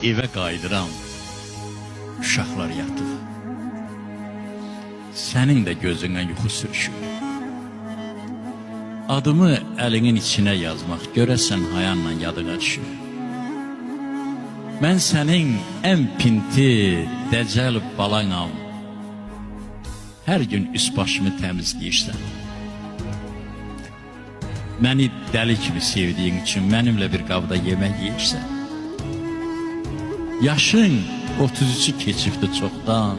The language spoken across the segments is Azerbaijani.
Evə qayıdıram, uşaqlar yatıb. Sənin də gözünə yuxu sürüşür. Adımı əlinin içinə yazmaq görəsən hayanla yadına düşür. Mən sənin ən pinti, dəcəl balanam. Hər gün üst başımı təmizləyirsən. Məni dəli kimi sevdiyin üçün mənimlə bir qabda yemək yeyirsən. Yaşın 33'ü keçibdi çoxdan.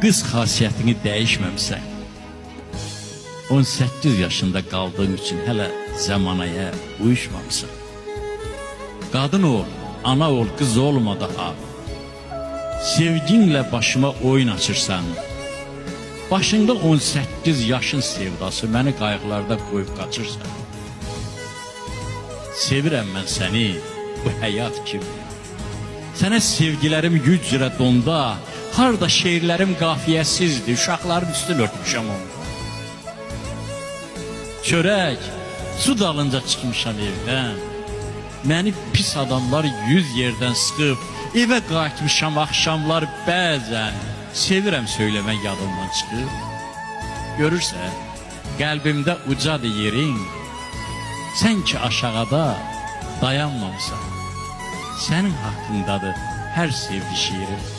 Qız xasiyyətini dəyişməmsən. 18 yaşında qaldığın üçün hələ zamanaya uyuşmamısan. Qadın ol, ana ol, qız olma daha. Sevginlə başıma oyun açırsan. Başında 18 yaşın sevdası məni qayğılarda qoyub qaçırsan. Sevirəm mən səni, bu həyat kimi. Sənə sevgilərim gücrə donda, harda şeirlərim qafiyəsizdir, uşaqların üstün örtmüşəm onda. Çörək, su dalınca çıxmışam evdən. Məni pis adamlar 100 yerdən sıxıb, evə qayıtmışam axşamlar bəzən. Sevirəm söyləmək yadımdan çıxıb. Görürsən, qəlbimdə ucadır yerin. Sən ki aşağıda dayanmamısan. Sənin haqqındadır hər sevgi şiirim.